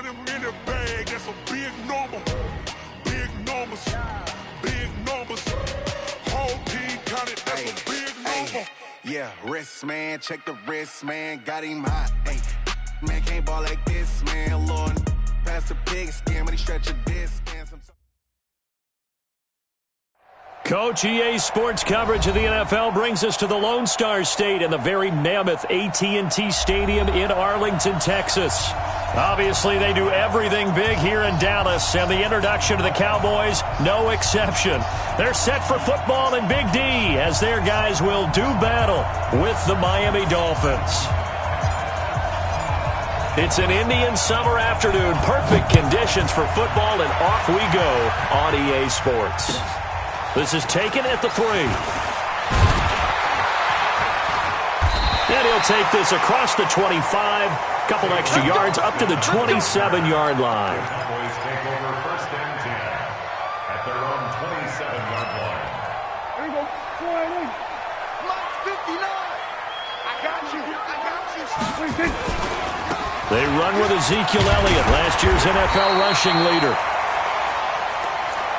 him in the bag, that's a big number. Big numbers, big numbers. Whole team counted, that's a big number. Yeah, wrist, man, check the wrist, man, got him hot. Hey, man, can't ball like this, man. Lord, pass the pig skin when he stretch a disc. Coach, EA Sports coverage of the NFL brings us to the Lone Star State and the very mammoth AT&T Stadium in Arlington, Texas. Obviously, they do everything big here in Dallas, and the introduction to the Cowboys, no exception. They're set for football in Big D as their guys will do battle with the Miami Dolphins. It's an Indian summer afternoon, perfect conditions for football, and off we go on EA Sports. This is taken at the 3. And he'll take this across the 25. Couple extra yards up to the 27-yard line. Cowboys take over 1st and 10 at their own 27-yard line. There you go. Mike 59. I got you. They run with Ezekiel Elliott, last year's NFL rushing leader.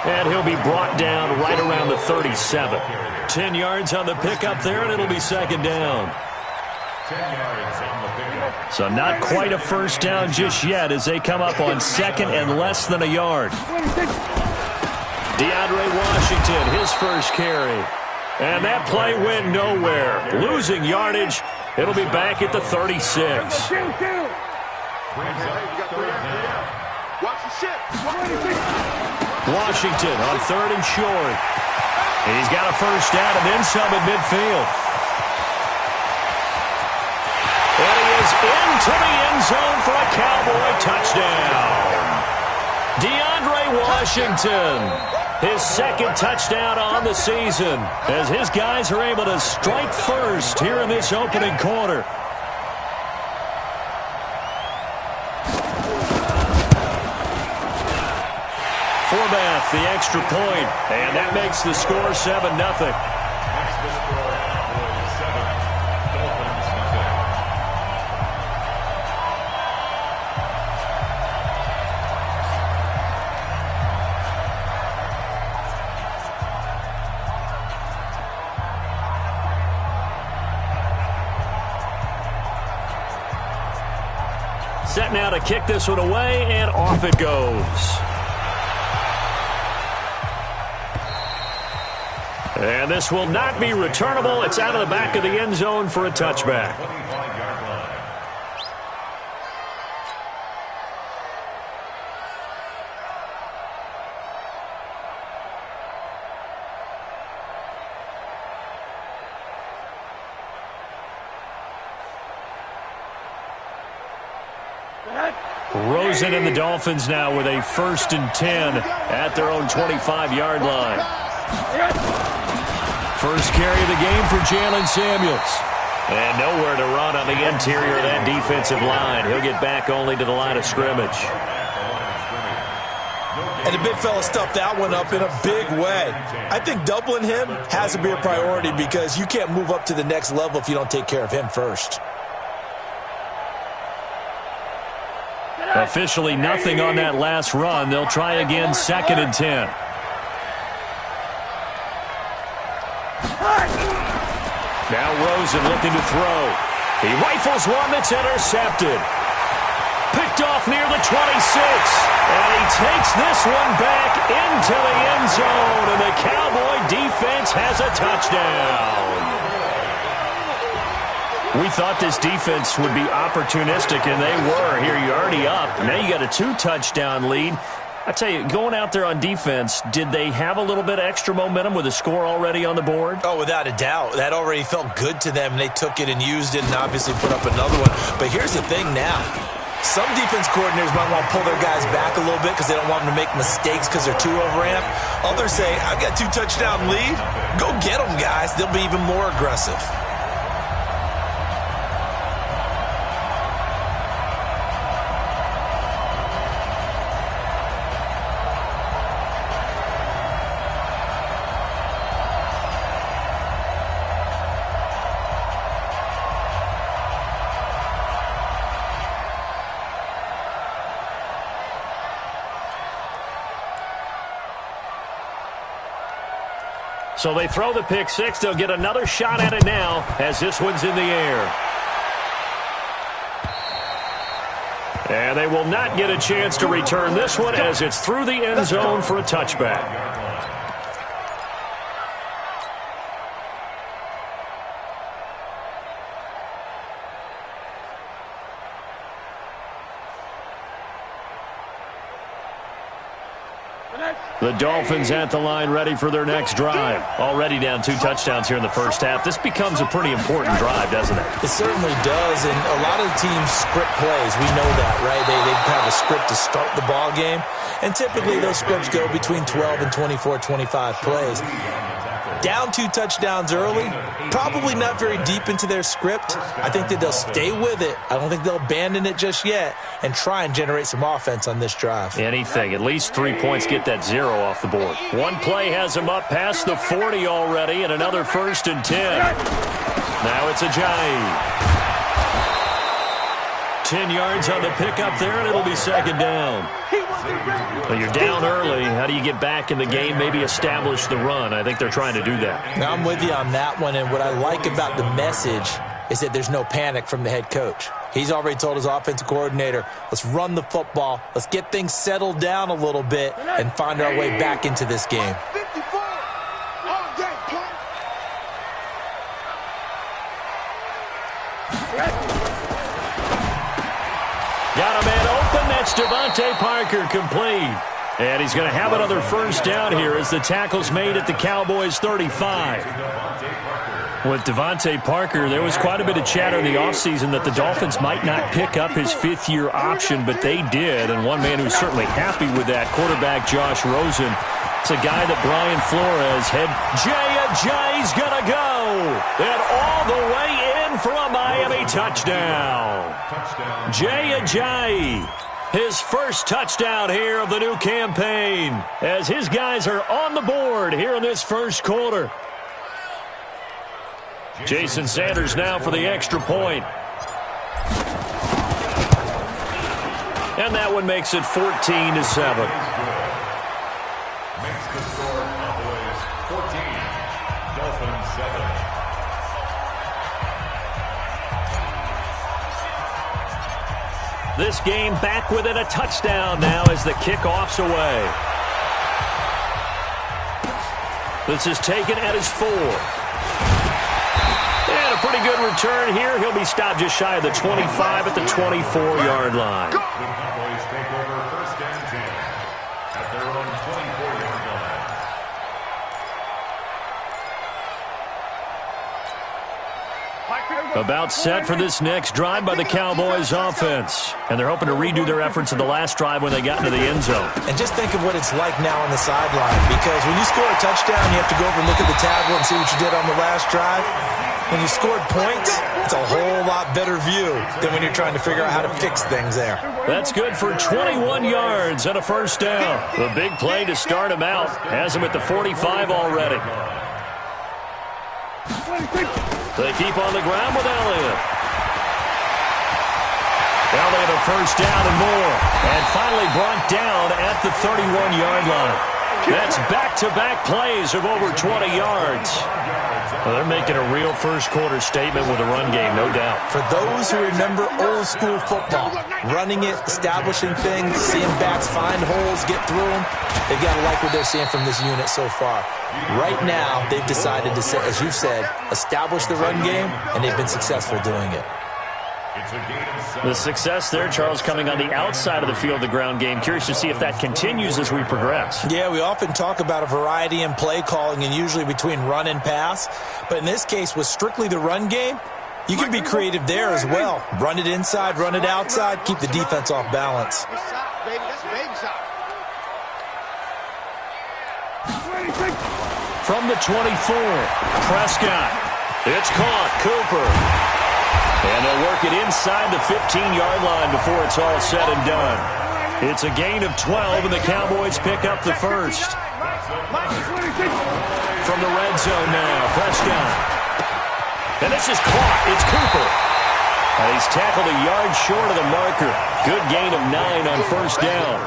And he'll be brought down right around the 37. 10 yards on the pickup there, and it'll be 2nd down. 10 yards on the pickup. So not quite a first down just yet as they come up on 2nd and less than a yard. DeAndre Washington, his first carry. And that play went nowhere. Losing yardage. It'll be back at the 36. Washington on 3rd and short. And he's got a first down and then some at midfield. And he is into the end zone for a Cowboy touchdown. DeAndre Washington, his 2nd touchdown on the season, as his guys are able to strike first here in this opening quarter. Forbath, the extra point, and that makes the score 7-0. Makes the score Cowboys 7, Dolphins nothing. Set now to kick this one away, and off it goes. And this will not be returnable. It's out of the back of the end zone for a touchback. 25-yard line. Rosen and the Dolphins now with a 1st and 10 at their own 25-yard line. First carry of the game for Jalen Samuels. And nowhere to run on the interior of that defensive line. He'll get back only to the line of scrimmage. And the big fella stuffed that one up in a big way. I think doubling him has to be a priority because you can't move up to the next level if you don't take care of him first. Officially nothing on that last run. They'll try again 2nd and 10. Now Rosen looking to throw. He rifles one that's intercepted. Picked off near the 26. And he takes this one back into the end zone. And the Cowboy defense has a touchdown. We thought this defense would be opportunistic, and they were. Here you're already up. Now you got a 2-touchdown lead. I tell you, going out there on defense, did they have a little bit of extra momentum with a score already on the board? Oh, without a doubt. That already felt good to them. They took it and used it and obviously put up another one. But here's the thing now. Some defense coordinators might want to pull their guys back a little bit because they don't want them to make mistakes because they're too overamped. Others say, I've got 2-touchdown lead. Go get them, guys. They'll be even more aggressive. So they throw the pick six. They'll get another shot at it now as this one's in the air. And they will not get a chance to return this one as it's through the end zone for a touchback. The Dolphins at the line ready for their next drive. Already down 2 touchdowns here in the first half. This becomes a pretty important drive, doesn't it? It certainly does, and a lot of the teams script plays. We know that, right? They have a script to start the ball game, and typically those scripts go between 12 and 24, 25 plays. Down 2 touchdowns early, probably not very deep into their script. I think that they'll stay with it. I don't think they'll abandon it just yet and try and generate some offense on this drive. Anything. At least 3 points, get that 0 off the board. One play has them up past the 40 already, and another 1st and 10. Now it's Ajayi. 10 yards on the pickup there, and it'll be 2nd down. Well, you're down early. How do you get back in the game, maybe establish the run? I think they're trying to do that. Now, I'm with you on that one, and what I like about the message is that there's no panic from the head coach. He's already told his offensive coordinator, let's run the football, let's get things settled down a little bit, and find our way back into this game. Got a man open. That's Devontae Parker, complete. And he's going to have another 1st down here as the tackle's made at the Cowboys' 35. With Devontae Parker, there was quite a bit of chatter in the offseason that the Dolphins might not pick up his 5th-year option, but they did. And one man who's certainly happy with that, quarterback Josh Rosen. It's a guy that Brian Flores had. Jay Ajayi's going to go. And all the way in for a Miami touchdown. Jay Ajayi, his 1st touchdown here of the new campaign, as his guys are on the board here in this 1st quarter. Jason Sanders now for the extra point. And that one makes it 14-7. Makes the score Cowboys 14, Dolphins 7. This game back within a touchdown now as the kickoff's away. This is taken at his 4. And a pretty good return here. He'll be stopped just shy of the 25 at the 24-yard line. The Cowboys take over 1st and 10 at their own 24-yard line. About set for this next drive by the Cowboys offense. And they're hoping to redo their efforts in the last drive when they got into the end zone. And just think of what it's like now on the sideline, because when you score a touchdown, you have to go over and look at the tablet and see what you did on the last drive. When you scored points, it's a whole lot better view than when you're trying to figure out how to fix things there. That's good for 21 yards and a 1st down. The big play to start him out has him at the 45 already. They keep on the ground with Elliott. Now they have a 1st down and more. And finally brought down at the 31-yard line. That's back-to-back plays of over 20 yards. Well, they're making a real 1st quarter statement with a run game, no doubt. For those who remember old school football, running it, establishing things, seeing backs find holes, get through them, they've got to like what they're seeing from this unit so far. Right now, they've decided to, as you said, establish the run game, and they've been successful doing it. The success there, Charles, coming on the outside of the field, the ground game. Curious to see if that continues as we progress. Yeah, we often talk about a variety in play calling and usually between run and pass. But in this case, with strictly the run game, you can be creative there as well. Run it inside, run it outside, keep the defense off balance. From the 24, Prescott. It's caught. Cooper. And they'll work it inside the 15-yard line before it's all said and done. It's a gain of 12, and the Cowboys pick up the 1st. From the red zone now, Prescott. And this is caught. It's Cooper. And he's tackled a yard short of the marker. Good gain of 9 on 1st down.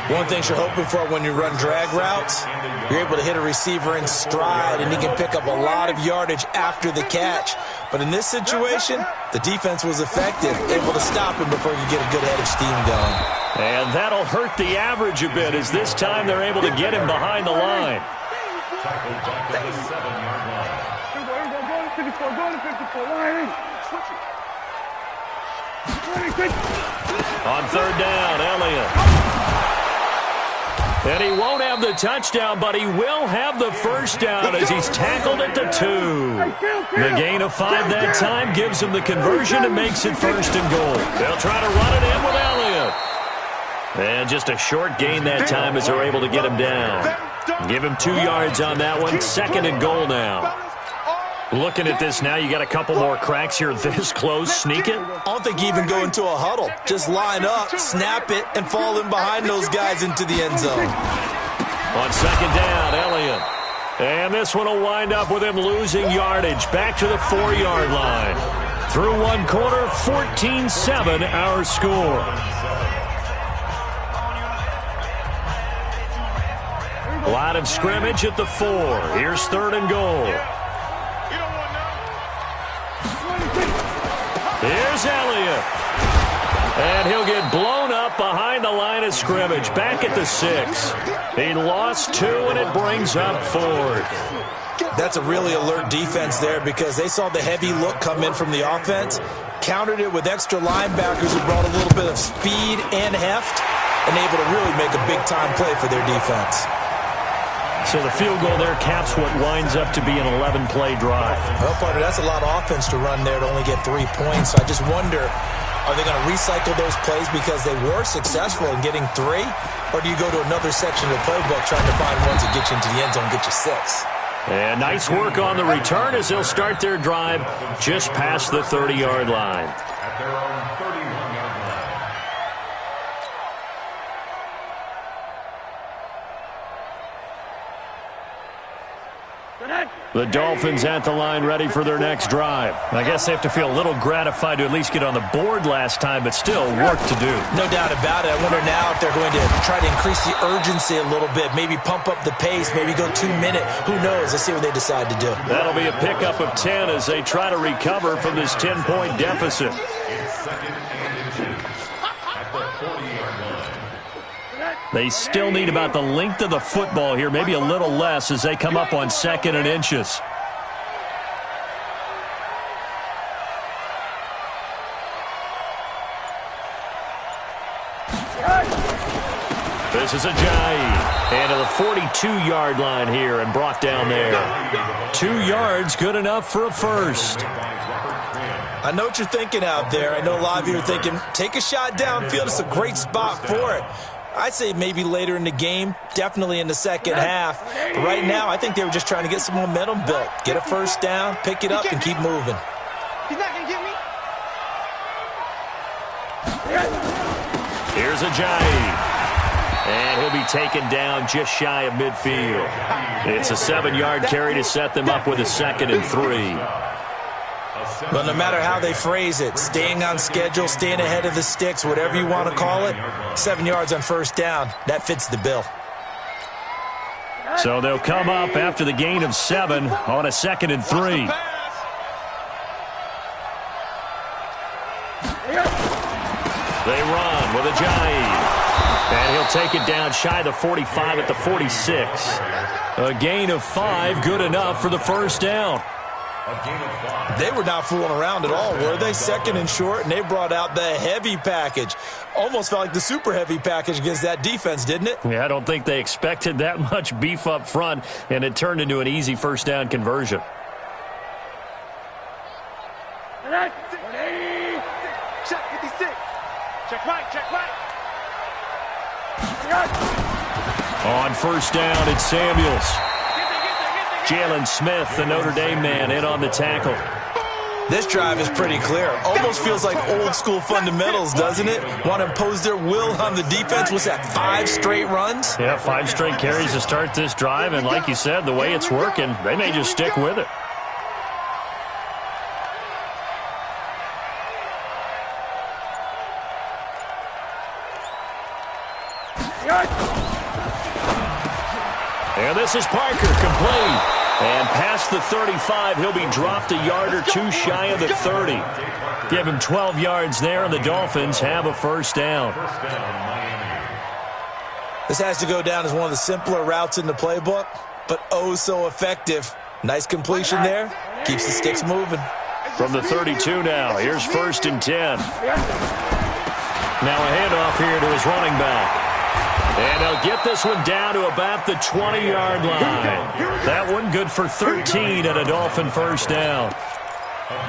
One thing you're hoping for when you run drag routes, you're able to hit a receiver in stride, and he can pick up a lot of yardage after the catch. But in this situation, the defense was effective, able to stop him before you get a good head of steam going. And that'll hurt the average a bit, as this time they're able to get him behind the line. Tackled back at the 7-yard line. On third down, Elliott. And he won't have the touchdown, but he will have the first down as he's tackled at the 2. The gain of 5 that time gives him the conversion and makes it 1st and goal. They'll try to run it in with Elliott. And just a short gain that time as they're able to get him down. Give him 2 yards on that one. 2nd and goal now. Looking at this now, you got a couple more cracks here this close. Sneak it? I don't think you even go into a huddle. Just line up, snap it, and fall in behind those guys into the end zone. On 2nd down, Elliott. And this one will wind up with him losing yardage. Back to the 4-yard line. Through one quarter, 14-7 our score. Line of scrimmage at the 4. Here's 3rd and goal. Here's Elliott. And he'll get blown up behind the line of scrimmage. Back at the 6. He lost 2, and it brings up 4th. That's a really alert defense there because they saw the heavy look come in from the offense, countered it with extra linebackers who brought a little bit of speed and heft, and able to really make a big-time play for their defense. So the field goal there caps what winds up to be an 11-play drive. Well, partner, that's a lot of offense to run there to only get 3 points. So I just wonder, are they going to recycle those plays because they were successful in getting 3? Or do you go to another section of the playbook trying to find ones that get you into the end zone and get you 6? And nice work on the return as they'll start their drive just past the 30-yard line. At their own 31-yard line. The Dolphins at the line ready for their next drive. I guess they have to feel a little gratified to at least get on the board last time, but still work to do. No doubt about it. I wonder now if they're going to try to increase the urgency a little bit, maybe pump up the pace, maybe go 2-minute. Who knows? Let's see what they decide to do. That'll be a pickup of 10 as they try to recover from this 10-point deficit. It's 2nd and 2 at the 40-yard line. They still need about the length of the football here, maybe a little less as they come up on 2nd and inches. This is Ajayi. And to the 42-yard line here and brought down there. 2 yards, good enough for a first. I know what you're thinking out there. I know a lot of you are thinking, take a shot downfield. It's a great spot for it. I'd say maybe later in the game, definitely in the second half. But right now, I think they were just trying to get some momentum built. Get a first down, pick it up, and keep moving. He's not going to get me. Here's Ajayi. And he'll be taken down just shy of midfield. It's a 7-yard carry to set them up with a 2nd and 3. But no matter how they phrase it, staying on schedule, staying ahead of the sticks, whatever you want to call it, 7 yards on first down, that fits the bill. So they'll come up after the gain of 7 on a 2nd and 3. They run with Ajayi. And he'll take it down shy of the 45 at the 46. A gain of 5, good enough for the first down. They were not fooling around at all, were they? 2nd and short, and they brought out the heavy package. Almost felt like the super heavy package against that defense, didn't it? Yeah, I don't think they expected that much beef up front, and it turned into an easy first down conversion. Check 56. Check right, check right. On first down, it's Samuels. Jalen Smith, the Notre Dame man, in on the tackle. This drive is pretty clear. Almost feels like old school fundamentals, doesn't it? Want to impose their will on the defense. What's that, 5 straight runs? Yeah, 5 straight carries to start this drive, and like you said, the way it's working, they may just stick with it. And this is Parker, complete. And past the 35, he'll be dropped a yard or two shy of the 30. Give him 12 yards there, and the Dolphins have a first down. This has to go down as one of the simpler routes in the playbook, but oh so effective. Nice completion there. Keeps the sticks moving. From the 32 now, here's 1st and 10. Now a handoff here to his running back. And he'll get this one down to about the 20-yard line. That one good for 13 and a Dolphin first down.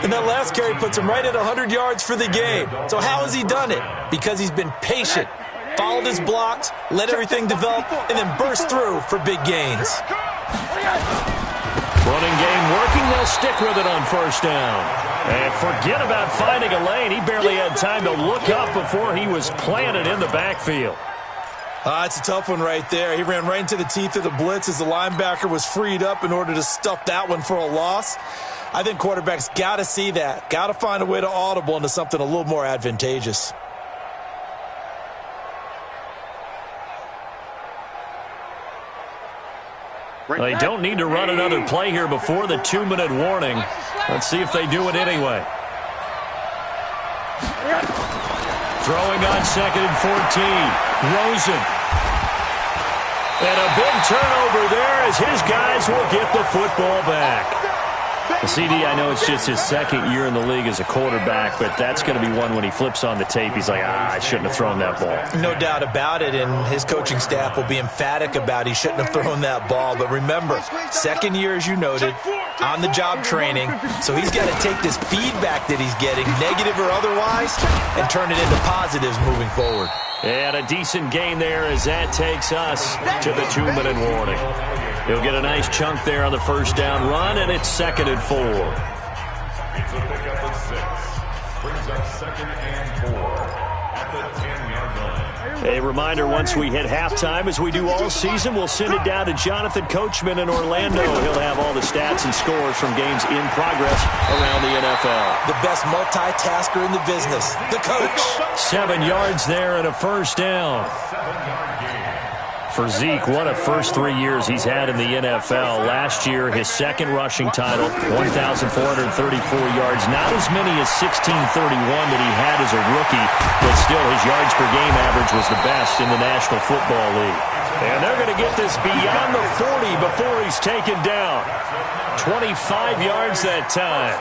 And that last carry puts him right at 100 yards for the game. So how has he done it? Because he's been patient, followed his blocks, let everything develop, and then burst through for big gains. Running game working, they'll stick with it on first down. And forget about finding a lane. He barely had time to look up before he was planted in the backfield. It's a tough one right there. He ran right into the teeth of the blitz as the linebacker was freed up in order to stuff that one for a loss. I think quarterbacks got to see that. Got to find a way to audible into something a little more advantageous. They don't need to run another play here before the 2-minute warning. Let's see if they do it anyway. Throwing on 2nd and 14. Rosen. And a big turnover there as his guys will get the football back. CD, I know it's just his 2nd year in the league as a quarterback, but that's going to be one when he flips on the tape. He's like, I shouldn't have thrown that ball. No doubt about it, and his coaching staff will be emphatic about he shouldn't have thrown that ball. But remember, 2nd year, as you noted, on-the-job training, so he's got to take this feedback that he's getting, negative or otherwise, and turn it into positives moving forward. And a decent gain there as that takes us to the 2-minute warning. He'll get a nice chunk there on the first down run, and it's 2nd and 4. It's a pickup of 6. Brings up 2nd and 4 at the 10-yard line. A reminder, once we hit halftime, as we do all season, we'll send it down to Jonathan Coachman in Orlando. He'll have all the stats and scores from games in progress around the NFL. The best multitasker in the business, the coach. 7 yards there and a first down. 7-yard gain. For Zeke, what a first 3 years he's had in the NFL. Last year, his 2nd rushing title, 1,434 yards. Not as many as 1,631 that he had as a rookie, but still his yards per game average was the best in the National Football League. And they're going to get this beyond the 40 before he's taken down. 25 yards that time.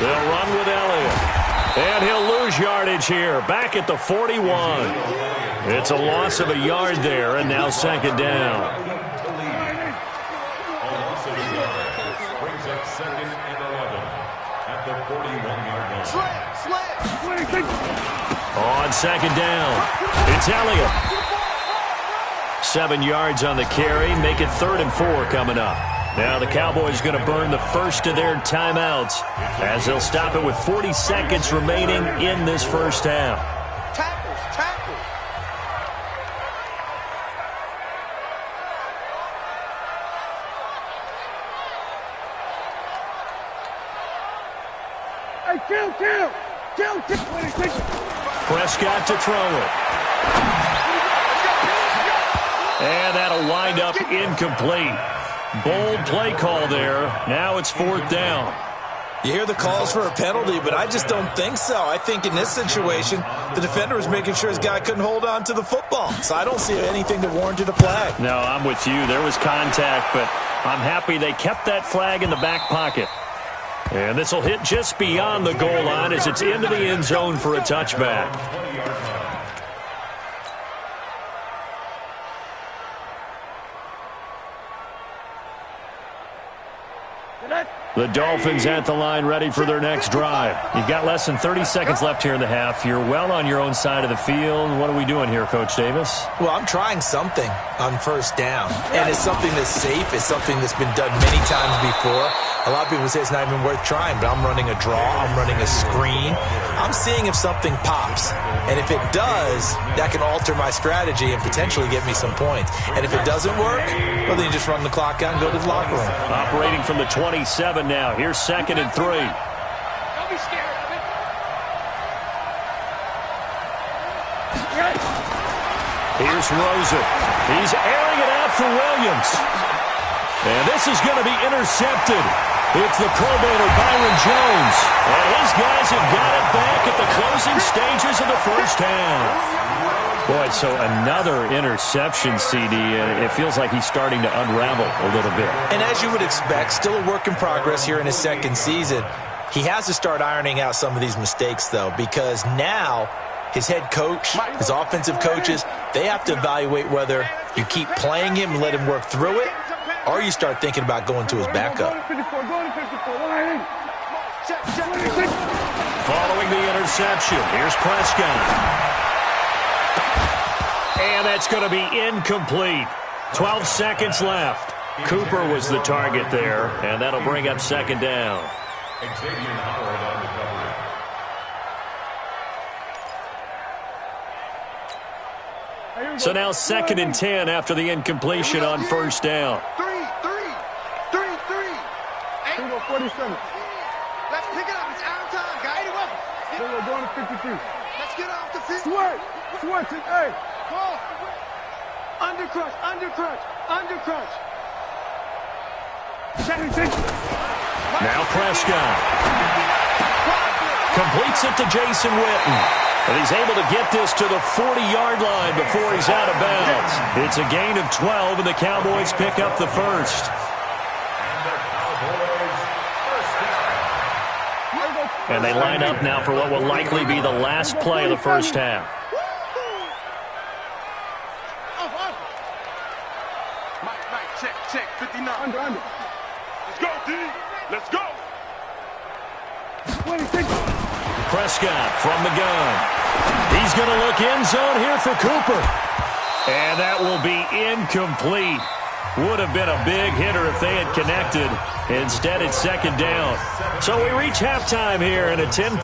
They'll run with Elliott. And he'll lose yardage here, back at the 41. It's a loss of a yard there, and now 2nd down. A loss of a yard. Brings up 2nd and 11 at the 41-yard line. On 2nd down, it's Elliott. 7 yards on the carry, make it 3rd and 4 coming up. Now the Cowboys going to burn the first of their timeouts as they'll stop it with 40 seconds remaining in this first half. Tackles. Hey, kill. Prescott to throw it. And that'll wind up incomplete. Bold play call there. Now it's 4th down. You hear the calls for a penalty, but I just don't think so. I think in this situation, the defender was making sure his guy couldn't hold on to the football. So I don't see anything that warranted a flag. No, I'm with you. There was contact, but I'm happy they kept that flag in the back pocket. And this will hit just beyond the goal line as it's into the end zone for a touchback. The Dolphins at the line, ready for their next drive. You've got less than 30 seconds left here in the half. You're well on your own side of the field. What are we doing here, Coach Davis? Well, I'm trying something on first down. And it's something that's safe. It's something that's been done many times before. A lot of people say it's not even worth trying, but I'm running a draw. I'm running a screen. I'm seeing if something pops. And if it does, that can alter my strategy and potentially get me some points. And if it doesn't work, well, then you just run the clock out and go to the locker room. Operating from the 27 now. Here's 2nd and 3. Don't be scared of it. Here's Rosen. He's airing it out for Williams. And this is going to be intercepted. It's the Pro Bowler Byron Jones. And his guys have got it back at the closing stages of the first half. Boy, so another interception, CD, and it feels like he's starting to unravel a little bit. And as you would expect, still a work in progress here in his second season. He has to start ironing out some of these mistakes, though, because now his head coach, his offensive coaches, they have to evaluate whether you keep playing him and let him work through it, or you start thinking about going to his backup. Following the interception, here's Prescott. And that's going to be incomplete. 12 seconds left. Cooper was the target there, and that'll bring up second down. So now 2nd and 10 after the incompletion on first down. 3. 47. Let's pick it up. It's out of time, guys. We're going to 53. Let's get off the field. Switch it, hey. Ball. Undercrunch. Now Prescott. Completes it to Jason Witten. And he's able to get this to the 40-yard line before he's out of bounds. It's a gain of 12, and the Cowboys pick up the first. And they line up now for what will likely be the last play of the first half. Mike, check, 59. Under. Let's go, D. Let's go. Prescott from the gun. He's going to look end zone here for Cooper. And that will be incomplete. Would have been a big hitter if they had connected. Instead, it's second down. So we reach halftime here in a 10